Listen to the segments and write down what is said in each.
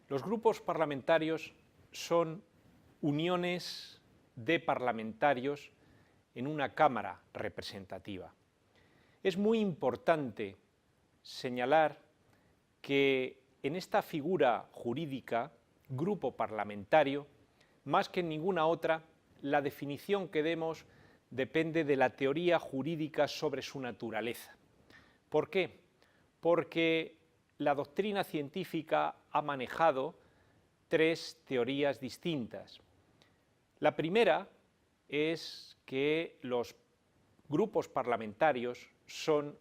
Los grupos parlamentarios son uniones de parlamentarios en una Cámara representativa. Es muy importante señalar que en esta figura jurídica, grupo parlamentario, más que en ninguna otra, la definición que demos depende de la teoría jurídica sobre su naturaleza. ¿Por qué? Porque la doctrina científica ha manejado tres teorías distintas. La primera es que los grupos parlamentarios son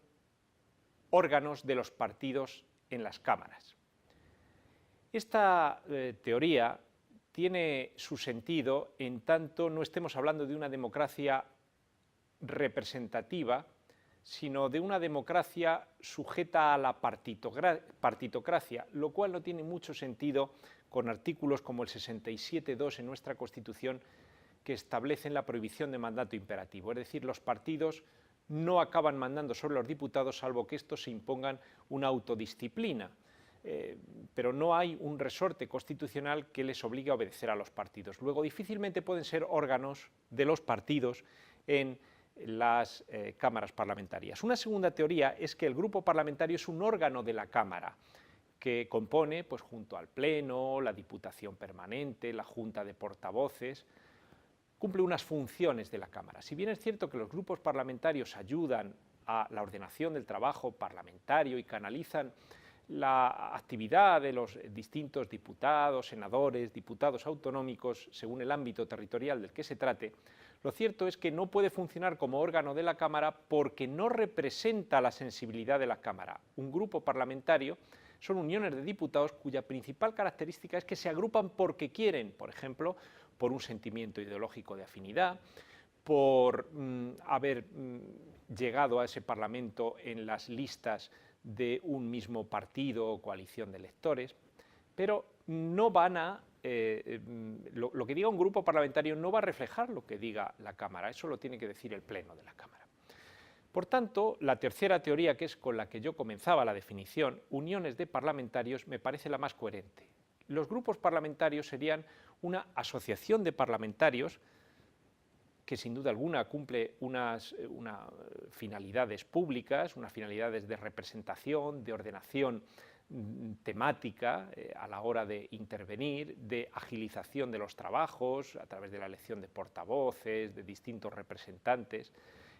órganos de los partidos en las cámaras. Esta teoría tiene su sentido en tanto no estemos hablando de una democracia representativa, sino de una democracia sujeta a la partitocracia, lo cual no tiene mucho sentido con artículos como el 67.2 en nuestra Constitución, que establecen la prohibición de mandato imperativo. Es decir, los partidos no acaban mandando sobre los diputados salvo que estos se impongan una autodisciplina, pero no hay un resorte constitucional que les obligue a obedecer a los partidos. Luego, difícilmente pueden ser órganos de los partidos en las cámaras parlamentarias. Una segunda teoría es que el grupo parlamentario es un órgano de la Cámara que compone, pues, junto al Pleno, la Diputación Permanente, la Junta de Portavoces, cumple unas funciones de la Cámara. Si bien es cierto que los grupos parlamentarios ayudan a la ordenación del trabajo parlamentario y canalizan la actividad de los distintos diputados, senadores, diputados autonómicos, según el ámbito territorial del que se trate, lo cierto es que no puede funcionar como órgano de la Cámara porque no representa la sensibilidad de la Cámara. Un grupo parlamentario son uniones de diputados cuya principal característica es que se agrupan porque quieren, por ejemplo, por un sentimiento ideológico de afinidad, por haber llegado a ese Parlamento en las listas de un mismo partido o coalición de electores, pero no van a, lo que diga un grupo parlamentario no va a reflejar lo que diga la Cámara, eso lo tiene que decir el Pleno de la Cámara. Por tanto, la tercera teoría, que es con la que yo comenzaba la definición, uniones de parlamentarios, me parece la más coherente. Los grupos parlamentarios serían una asociación de parlamentarios que sin duda alguna cumple unas finalidades públicas, unas finalidades de representación, de ordenación temática a la hora de intervenir, de agilización de los trabajos a través de la elección de portavoces, de distintos representantes.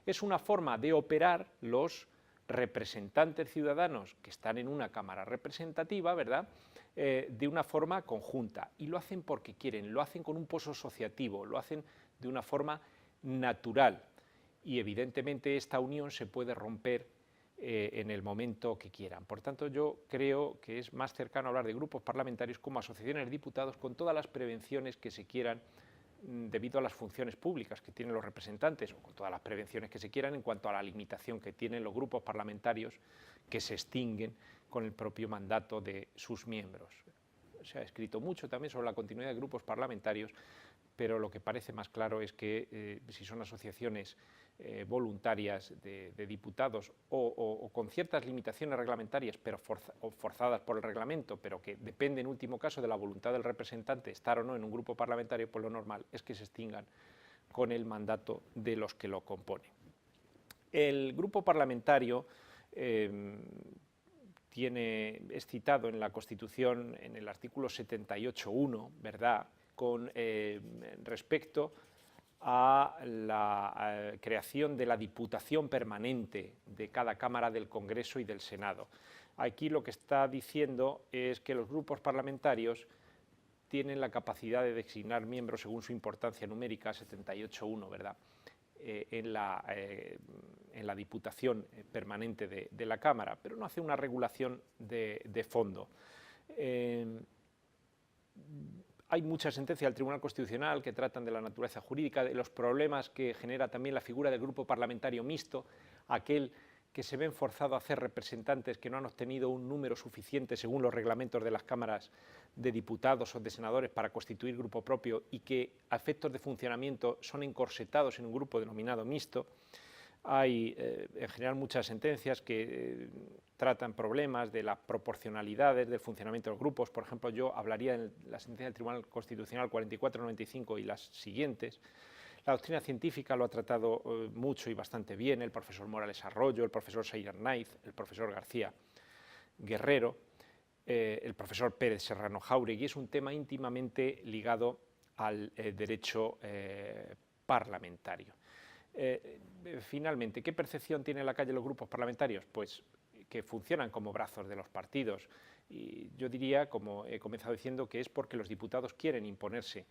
Es una forma de operar los representantes ciudadanos que están en una Cámara representativa, ¿verdad?, de una forma conjunta, y lo hacen porque quieren, lo hacen con un pozo asociativo, lo hacen de una forma natural, y evidentemente esta unión se puede romper en el momento que quieran. Por tanto, yo creo que es más cercano hablar de grupos parlamentarios como asociaciones de diputados con todas las prevenciones que se quieran debido a las funciones públicas que tienen los representantes, o con todas las prevenciones que se quieran en cuanto a la limitación que tienen los grupos parlamentarios que se extinguen con el propio mandato de sus miembros. Se ha escrito mucho también sobre la continuidad de grupos parlamentarios, pero lo que parece más claro es que si son asociaciones voluntarias de diputados o con ciertas limitaciones reglamentarias, pero forzadas por el reglamento, pero que depende en último caso de la voluntad del representante estar o no en un grupo parlamentario, pues lo normal es que se extingan con el mandato de los que lo componen. El grupo parlamentario es citado en la Constitución en el artículo 78.1, ¿verdad?, con respecto a la creación de la Diputación Permanente de cada Cámara del Congreso y del Senado. Aquí lo que está diciendo es que los grupos parlamentarios tienen la capacidad de designar miembros según su importancia numérica, 78.1, ¿verdad?, en la Diputación Permanente de la Cámara, pero no hace una regulación de fondo. Hay muchas sentencias del Tribunal Constitucional que tratan de la naturaleza jurídica, de los problemas que genera también la figura del grupo parlamentario mixto, aquel que se ven forzados a hacer representantes que no han obtenido un número suficiente según los reglamentos de las cámaras de diputados o de senadores para constituir grupo propio y que a efectos de funcionamiento son encorsetados en un grupo denominado mixto. Hay en general muchas sentencias que tratan problemas de las proporcionalidades del funcionamiento de los grupos. Por ejemplo, yo hablaría en la sentencia del Tribunal Constitucional 4495 y las siguientes. La doctrina científica lo ha tratado mucho y bastante bien el profesor Morales Arroyo, el profesor Seyed Arnaiz, el profesor García Guerrero, el profesor Pérez Serrano Jáuregui. Es un tema íntimamente ligado al derecho parlamentario. Finalmente, ¿qué percepción tiene en la calle los grupos parlamentarios? Pues que funcionan como brazos de los partidos. Y yo diría, como he comenzado diciendo, que es porque los diputados quieren imponerse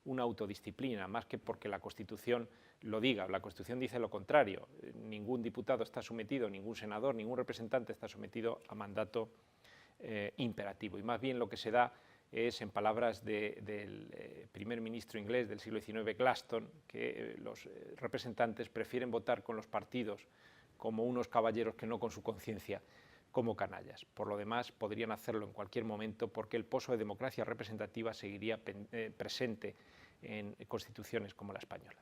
una autodisciplina, más que porque la Constitución lo diga. La Constitución dice lo contrario. Ningún diputado está sometido, ningún senador, ningún representante está sometido a mandato imperativo. Y más bien lo que se da es, en palabras del primer ministro inglés del siglo XIX, Gladstone, que los representantes prefieren votar con los partidos como unos caballeros que no con su conciencia como canallas. Por lo demás, podrían hacerlo en cualquier momento porque el pozo de democracia representativa seguiría presente en constituciones como la española.